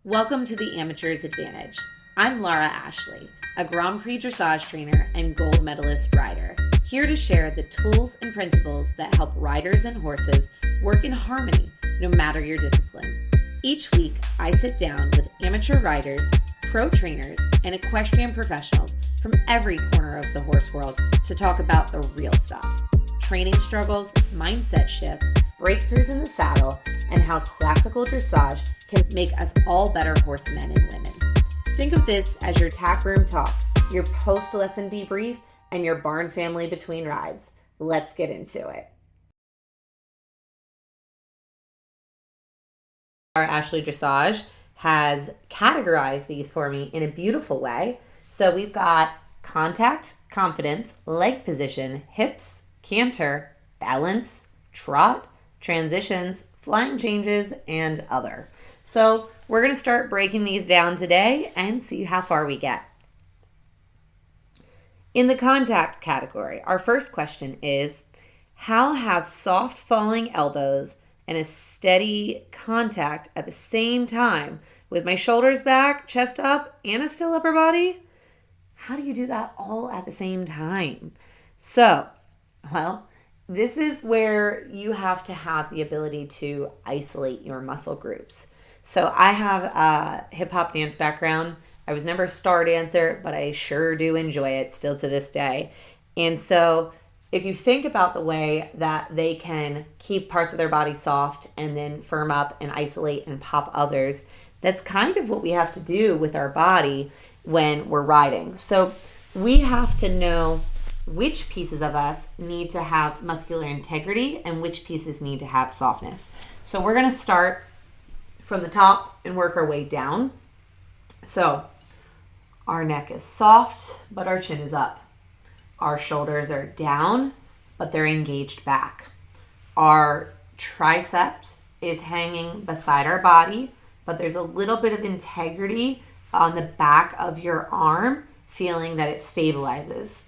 Welcome to the Amateur's Advantage. I'm Laura Ashley, a Grand Prix dressage trainer and gold medalist rider, here to share the tools and principles that help riders and horses work in harmony no matter your discipline. Each week, I sit down with amateur riders, pro trainers, and equestrian professionals from every corner of the horse world to talk about the real stuff. Training struggles, mindset shifts, breakthroughs in the saddle, and how classical dressage can make us all better horsemen and women. Think of this as your tack room talk, your post-lesson debrief, and your barn family between rides. Let's get into it. Our Ashley Dressage has categorized these for me in a beautiful way. So we've got contact, confidence, leg position, hips, canter, balance, trot, transitions, flying changes, and other. So we're going to start breaking these down today and see how far we get. In the contact category, our first question is, how have soft falling elbows and a steady contact at the same time with my shoulders back, chest up, and a still upper body? How do you do that all at the same time? This is where you have to have the ability to isolate your muscle groups. So I have a hip hop dance background. I was never a star dancer, but I sure do enjoy it still to this day. And so if you think about the way that they can keep parts of their body soft and then firm up and isolate and pop others, that's kind of what we have to do with our body when we're riding. So we have to know which pieces of us need to have muscular integrity and which pieces need to have softness. So we're going to start from the top and work our way down. So our neck is soft, but our chin is up. Our shoulders are down, but they're engaged back. Our tricep is hanging beside our body, but there's a little bit of integrity on the back of your arm, feeling that it stabilizes.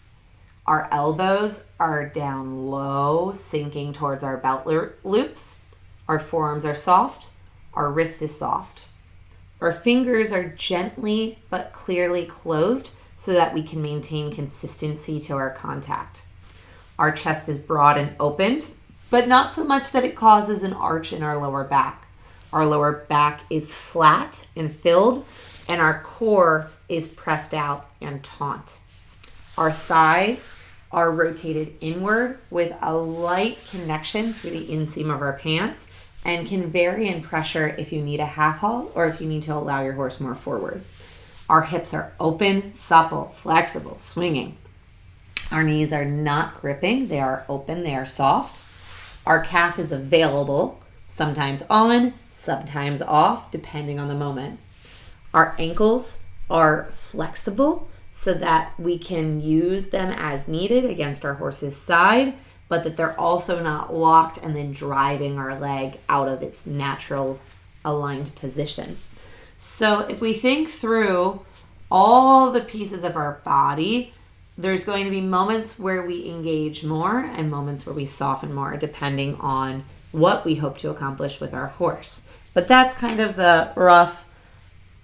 Our elbows are down low, sinking towards our belt loops. Our forearms are soft. Our wrist is soft. Our fingers are gently but clearly closed so that we can maintain consistency to our contact. Our chest is broad and opened, but not so much that it causes an arch in our lower back. Our lower back is flat and filled, and our core is pressed out and taut. Our thighs are rotated inward with a light connection through the inseam of our pants and can vary in pressure if you need a half haul or if you need to allow your horse more forward. Our hips are open, supple, flexible, swinging. Our knees are not gripping. They are open. They are soft. Our calf is available, sometimes on, sometimes off, depending on the moment. Our ankles are flexible so that we can use them as needed against our horse's side, but that they're also not locked and then driving our leg out of its natural aligned position. So if we think through all the pieces of our body, there's going to be moments where we engage more and moments where we soften more, depending on what we hope to accomplish with our horse. But that's kind of the rough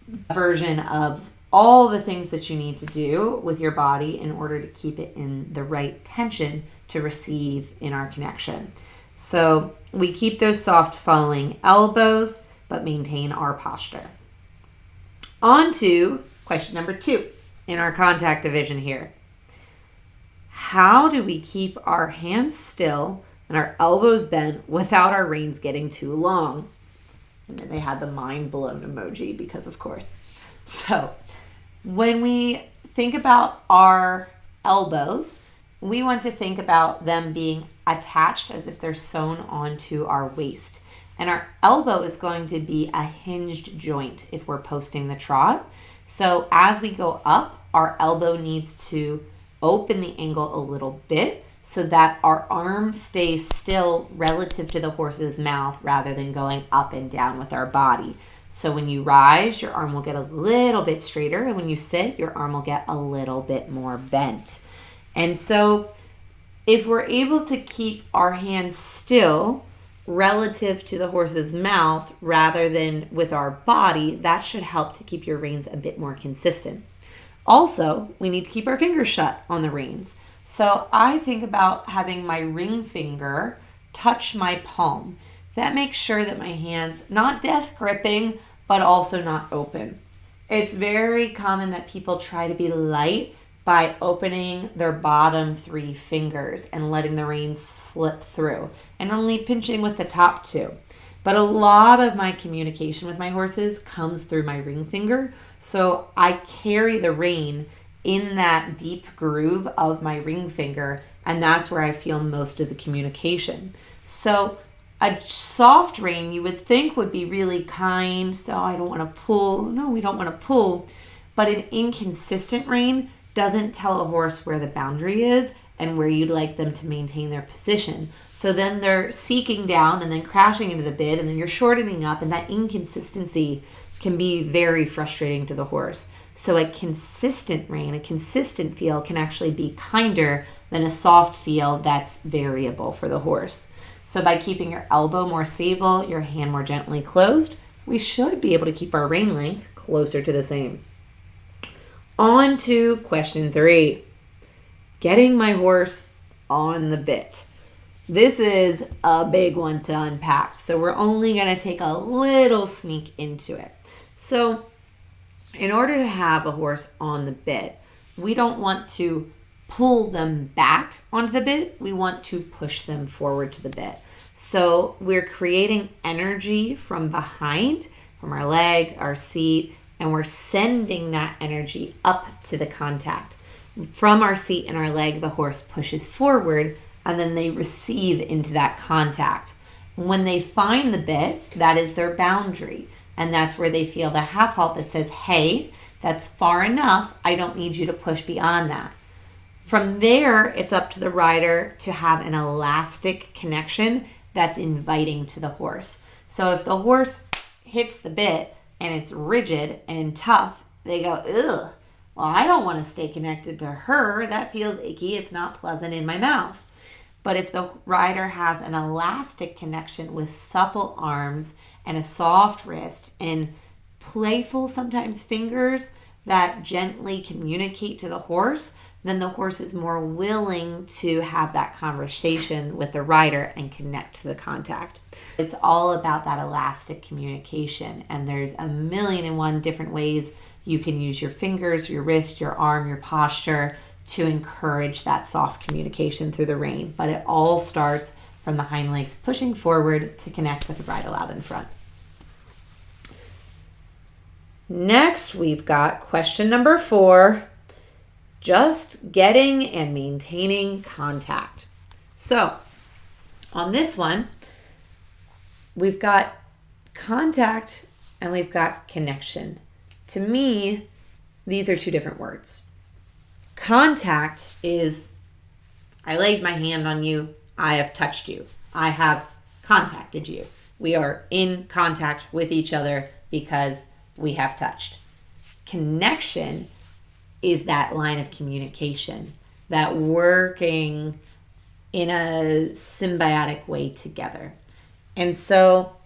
version of all the things that you need to do with your body in order to keep it in the right tension to receive in our connection. So we keep those soft falling elbows, but maintain our posture. On to question number 2 in our contact division here. How do we keep our hands still and our elbows bent without our reins getting too long? And then they had the mind blown emoji because of course. So when we think about our elbows, we want to think about them being attached as if they're sewn onto our waist. And our elbow is going to be a hinged joint if we're posting the trot. So as we go up, our elbow needs to open the angle a little bit so that our arm stays still relative to the horse's mouth rather than going up and down with our body. So when you rise, your arm will get a little bit straighter, and when you sit, your arm will get a little bit more bent. And so if we're able to keep our hands still relative to the horse's mouth rather than with our body, that should help to keep your reins a bit more consistent. Also, we need to keep our fingers shut on the reins. So I think about having my ring finger touch my palm. That makes sure that my hands, not death gripping, but also not open. It's very common that people try to be light by opening their bottom 3 fingers and letting the reins slip through and only pinching with the top 2. But a lot of my communication with my horses comes through my ring finger. So I carry the rein in that deep groove of my ring finger, and that's where I feel most of the communication. So a soft rein you would think would be really kind, so I don't want to pull. No, we don't want to pull. But an inconsistent rein doesn't tell a horse where the boundary is and where you'd like them to maintain their position. So then they're seeking down and then crashing into the bit, and then you're shortening up, and that inconsistency can be very frustrating to the horse. So a consistent rein, a consistent feel can actually be kinder than a soft feel that's variable for the horse. So by keeping your elbow more stable, your hand more gently closed, we should be able to keep our rein length closer to the same. On to question 3. Getting my horse on the bit. This is a big one to unpack, so we're only going to take a little sneak into it. So in order to have a horse on the bit, we don't want to pull them back onto the bit. We want to push them forward to the bit. So we're creating energy from behind, from our leg, our seat, and we're sending that energy up to the contact. From our seat and our leg, the horse pushes forward, and then they receive into that contact. When they find the bit, that is their boundary. And that's where they feel the half halt that says, hey, that's far enough. I don't need you to push beyond that. From there, it's up to the rider to have an elastic connection that's inviting to the horse. So if the horse hits the bit and it's rigid and tough, they go, ugh, well, I don't want to stay connected to her. That feels icky. It's not pleasant in my mouth. But if the rider has an elastic connection with supple arms and a soft wrist and playful, sometimes fingers that gently communicate to the horse, then the horse is more willing to have that conversation with the rider and connect to the contact. It's all about that elastic communication, and there's a million and one different ways you can use your fingers, your wrist, your arm, your posture to encourage that soft communication through the rein. But it all starts from the hind legs pushing forward to connect with the bridle out in front. Next, we've got question number 4. Just getting and maintaining contact. So on this one, we've got contact and we've got connection. To me, these are 2 different words. Contact is, I laid my hand on you, I have touched you, I have contacted you. We are in contact with each other because we have touched. Connection is that line of communication, that working in a symbiotic way together. And so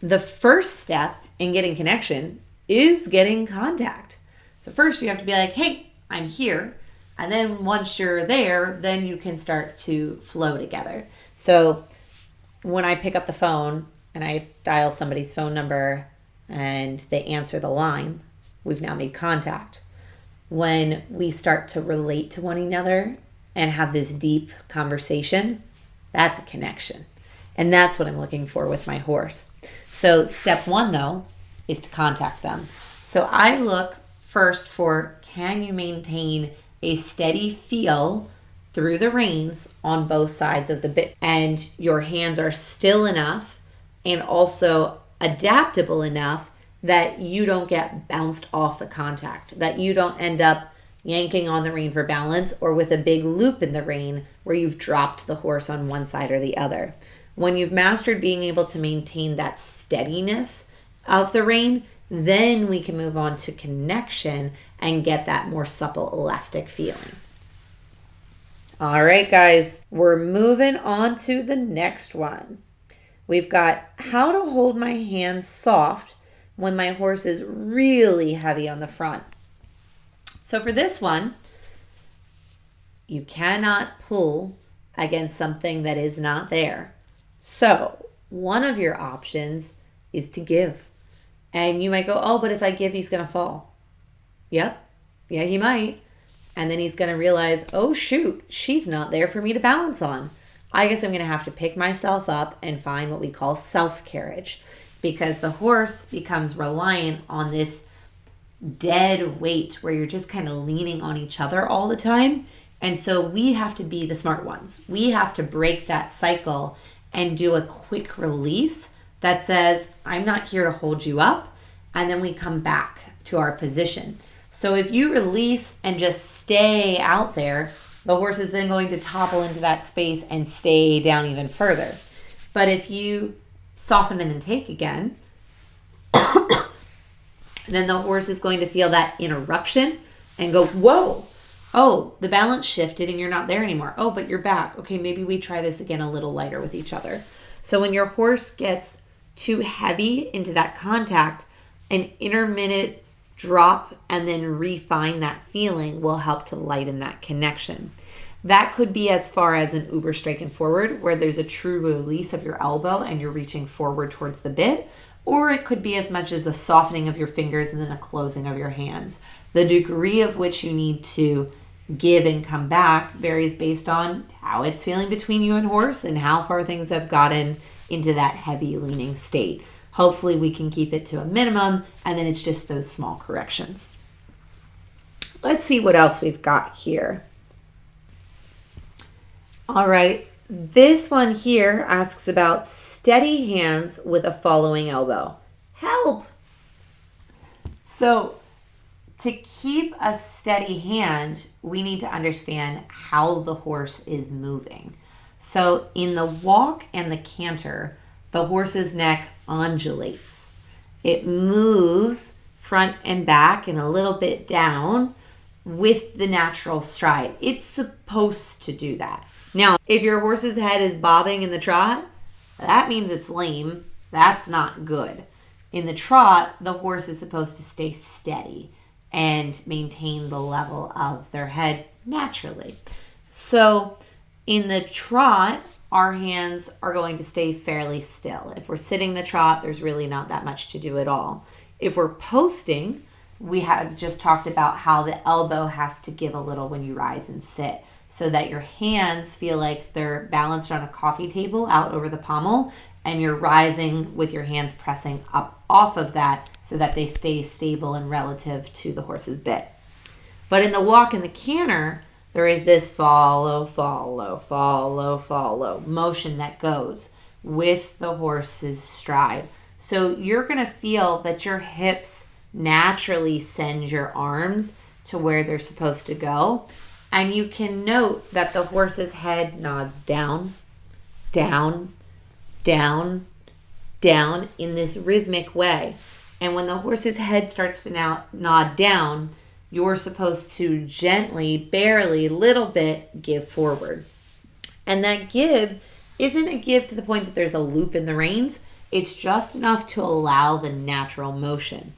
the first step in getting connection is getting contact. So first you have to be like, hey, I'm here. And then once you're there, then you can start to flow together. So when I pick up the phone and I dial somebody's phone number and they answer the line, we've now made contact. When we start to relate to one another and have this deep conversation, that's a connection. And that's what I'm looking for with my horse. So step 1, though, is to contact them. So I look first for, can you maintain a steady feel through the reins on both sides of the bit? And your hands are still enough and also adaptable enough that you don't get bounced off the contact, that you don't end up yanking on the rein for balance or with a big loop in the rein where you've dropped the horse on one side or the other. When you've mastered being able to maintain that steadiness of the rein, then we can move on to connection and get that more supple, elastic feeling. All right, guys, we're moving on to the next one. We've got how to hold my hands soft when my horse is really heavy on the front. So for this one, you cannot pull against something that is not there. So one of your options is to give. And you might go, oh, but if I give, he's going to fall. Yep. Yeah, he might. And then he's going to realize, oh, shoot, she's not there for me to balance on. I guess I'm going to have to pick myself up and find what we call self-carriage, because the horse becomes reliant on this dead weight where you're just kind of leaning on each other all the time. And so we have to be the smart ones. We have to break that cycle and do a quick release that says, I'm not here to hold you up. And then we come back to our position. So if you release and just stay out there, the horse is then going to topple into that space and stay down even further. But if you soften and then take again, then the horse is going to feel that interruption and go, whoa, oh, the balance shifted and you're not there anymore. Oh, but you're back. Okay, maybe we try this again a little lighter with each other. So when your horse gets too heavy into that contact, an intermittent drop and then refine that feeling will help to lighten that connection. That could be as far as an uber strike and forward, where there's a true release of your elbow and you're reaching forward towards the bit, or it could be as much as a softening of your fingers and then a closing of your hands. The degree of which you need to give and come back varies based on how it's feeling between you and horse and how far things have gotten into that heavy leaning state. Hopefully we can keep it to a minimum, and then it's just those small corrections. Let's see what else we've got here. All right, this one here asks about steady hands with a following elbow. Help! So to keep a steady hand, we need to understand how the horse is moving. So in the walk and the canter, the horse's neck undulates. It moves front and back and a little bit down with the natural stride. It's supposed to do that. Now, if your horse's head is bobbing in the trot, that means it's lame. That's not good. In the trot, the horse is supposed to stay steady and maintain the level of their head naturally. So in the trot, our hands are going to stay fairly still. If we're sitting the trot, there's really not that much to do at all. If we're posting, we had just talked about how the elbow has to give a little when you rise and sit, so that your hands feel like they're balanced on a coffee table out over the pommel, and you're rising with your hands pressing up off of that so that they stay stable and relative to the horse's bit. But in the walk and the canter, there is this follow, follow, follow, follow motion that goes with the horse's stride. So you're going to feel that your hips naturally send your arms to where they're supposed to go. And you can note that the horse's head nods down, down, down, down in this rhythmic way. And when the horse's head starts to nod down, you're supposed to gently, barely, little bit give forward. And that give isn't a give to the point that there's a loop in the reins. It's just enough to allow the natural motion.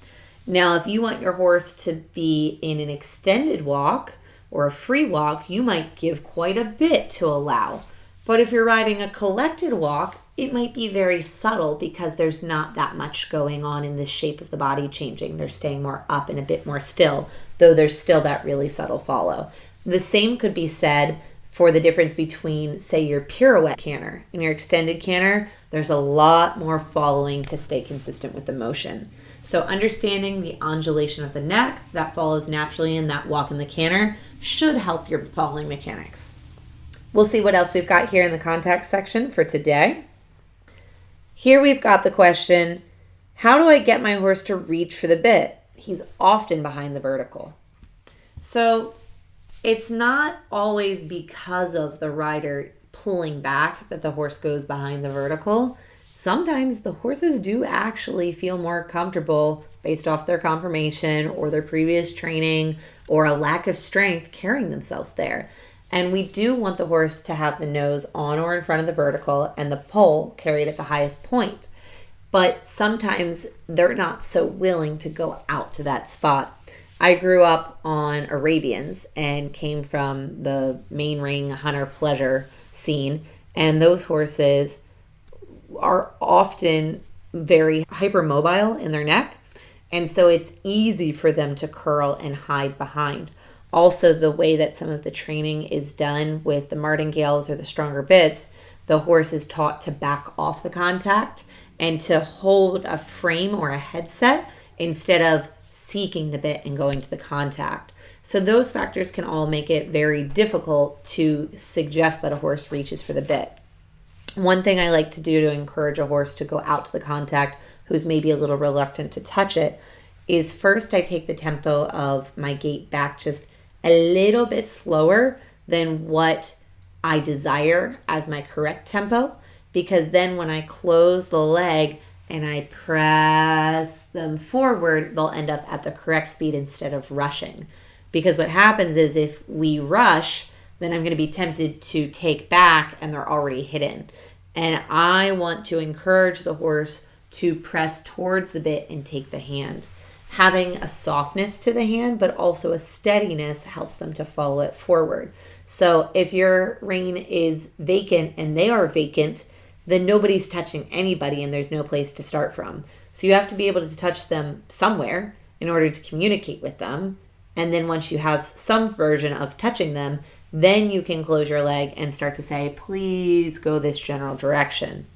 Now, if you want your horse to be in an extended walk or a free walk, you might give quite a bit to allow. But if you're riding a collected walk, it might be very subtle because there's not that much going on in the shape of the body changing. They're staying more up and a bit more still, though there's still that really subtle follow. The same could be said for the difference between, say, your pirouette canter and your extended canter. There's a lot more following to stay consistent with the motion. So understanding the undulation of the neck that follows naturally in that walk and the canter should help your following mechanics. We'll see what else we've got here in the contact section for today. Here we've got the question, how do I get my horse to reach for the bit? He's often behind the vertical. So it's not always because of the rider pulling back that the horse goes behind the vertical. Sometimes the horses do actually feel more comfortable based off their conformation or their previous training or a lack of strength carrying themselves there. And we do want the horse to have the nose on or in front of the vertical and the poll carried at the highest point. But sometimes they're not so willing to go out to that spot. I grew up on Arabians and came from the main ring hunter pleasure scene, and those horses are often very hypermobile in their neck, and so it's easy for them to curl and hide behind. Also, the way that some of the training is done with the martingales or the stronger bits, the horse is taught to back off the contact and to hold a frame or a headset instead of seeking the bit and going to the contact. So those factors can all make it very difficult to suggest that a horse reaches for the bit. One thing I like to do to encourage a horse to go out to the contact who's maybe a little reluctant to touch it is first I take the tempo of my gait back just a little bit slower than what I desire as my correct tempo, because then when I close the leg and I press them forward, they'll end up at the correct speed instead of rushing. Because what happens is if we rush, then I'm going to be tempted to take back and they're already hidden. And I want to encourage the horse to press towards the bit and take the hand. Having a softness to the hand, but also a steadiness helps them to follow it forward. So if your rein is vacant and they are vacant, then nobody's touching anybody and there's no place to start from. So you have to be able to touch them somewhere in order to communicate with them. And then once you have some version of touching them, then you can close your leg and start to say, please go this general direction.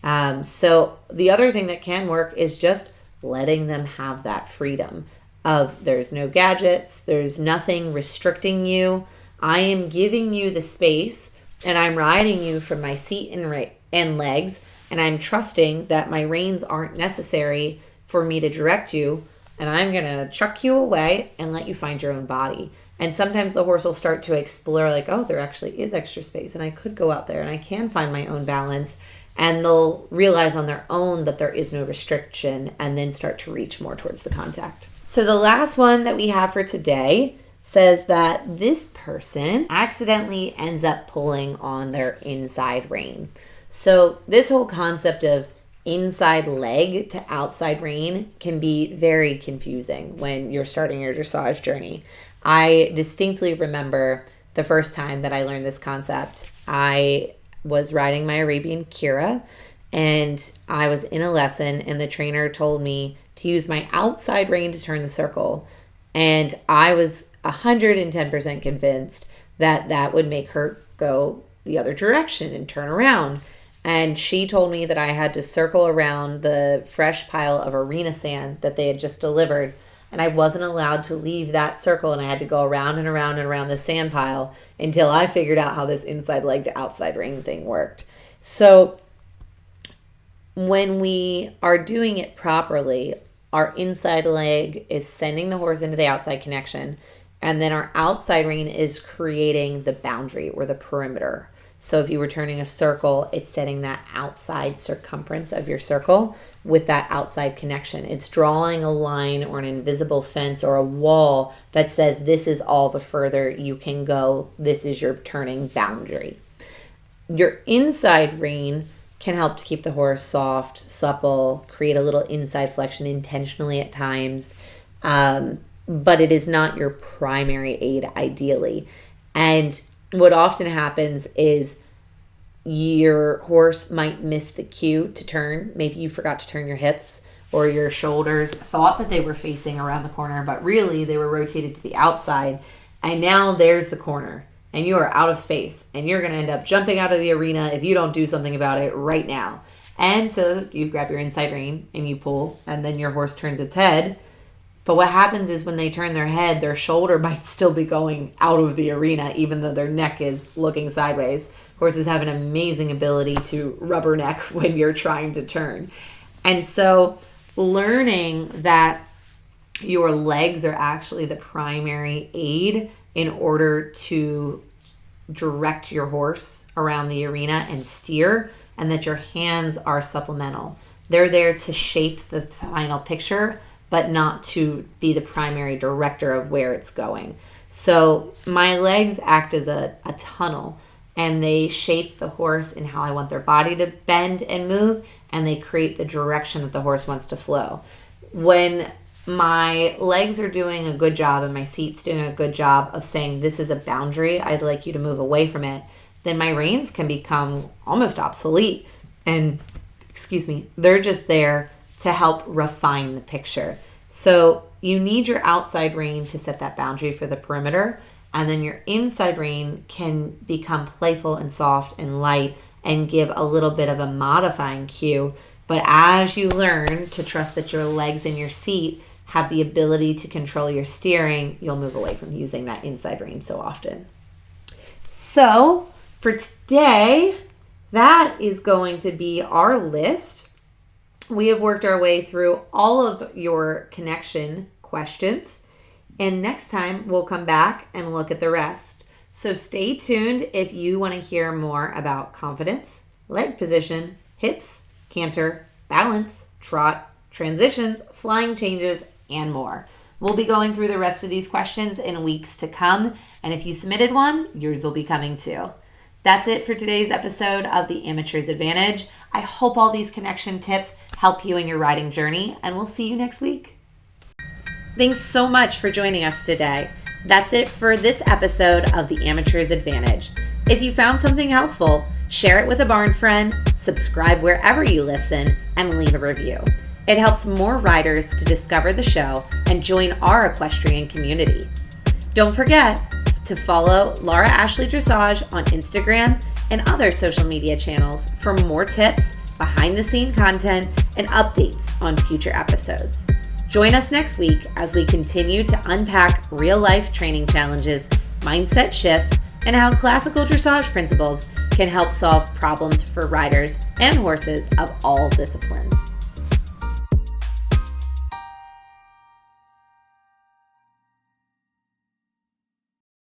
So the other thing that can work is just letting them have that freedom of there's no gadgets, there's nothing restricting you. I am giving you the space and I'm riding you from my seat and legs, and I'm trusting that my reins aren't necessary for me to direct you, and I'm going to chuck you away and let you find your own body. And sometimes the horse will start to explore like, oh, there actually is extra space and I could go out there and I can find my own balance. And they'll realize on their own that there is no restriction and then start to reach more towards the contact. So the last one that we have for today says that this person accidentally ends up pulling on their inside rein. So this whole concept of inside leg to outside rein can be very confusing when you're starting your dressage journey. I distinctly remember the first time that I learned this concept. I was riding my Arabian Kira and I was in a lesson and the trainer told me to use my outside rein to turn the circle. And I was 110% convinced that that would make her go the other direction and turn around. And she told me that I had to circle around the fresh pile of arena sand that they had just delivered. And I wasn't allowed to leave that circle, and I had to go around and around and around the sand pile until I figured out how this inside leg to outside ring thing worked. So when we are doing it properly, our inside leg is sending the horse into the outside connection, and then our outside rein is creating the boundary or the perimeter. So if you were turning a circle, it's setting that outside circumference of your circle with that outside connection. It's drawing a line or an invisible fence or a wall that says this is all the further you can go. This is your turning boundary. Your inside rein can help to keep the horse soft, supple, create a little inside flexion intentionally at times, but it is not your primary aid ideally. And what often happens is your horse might miss the cue to turn. Maybe you forgot to turn your hips, or your shoulders thought that they were facing around the corner, but really they were rotated to the outside. And now there's the corner and you are out of space and you're going to end up jumping out of the arena if you don't do something about it right now. And so you grab your inside rein and you pull, and then your horse turns its head. But what happens is when they turn their head, their shoulder might still be going out of the arena, even though their neck is looking sideways. Horses have an amazing ability to rubberneck when you're trying to turn. And so learning that your legs are actually the primary aid in order to direct your horse around the arena and steer, and that your hands are supplemental. They're there to shape the final picture, but not to be the primary director of where it's going. So my legs act as a tunnel, and they shape the horse in how I want their body to bend and move, and they create the direction that the horse wants to flow. When my legs are doing a good job and my seat's doing a good job of saying this is a boundary, I'd like you to move away from it, then my reins can become almost obsolete. And, they're just there to help refine the picture. So you need your outside rein to set that boundary for the perimeter, and then your inside rein can become playful and soft and light and give a little bit of a modifying cue. But as you learn to trust that your legs in your seat have the ability to control your steering, you'll move away from using that inside rein so often. So for today, that is going to be our list. We have worked our way through all of your connection questions, and next time we'll come back and look at the rest. So stay tuned if you want to hear more about confidence, leg position, hips, canter, balance, trot, transitions, flying changes, and more. We'll be going through the rest of these questions in weeks to come, and if you submitted one, yours will be coming too. That's it for today's episode of The Amateur's Advantage. I hope all these connection tips help you in your riding journey, and we'll see you next week. Thanks so much for joining us today. That's it for this episode of The Amateur's Advantage. If you found something helpful, share it with a barn friend, subscribe wherever you listen, and leave a review. It helps more riders to discover the show and join our equestrian community. Don't forget to follow Laura Ashley Dressage on Instagram and other social media channels for more tips, behind-the-scene content, and updates on future episodes. Join us next week as we continue to unpack real-life training challenges, mindset shifts, and how classical dressage principles can help solve problems for riders and horses of all disciplines.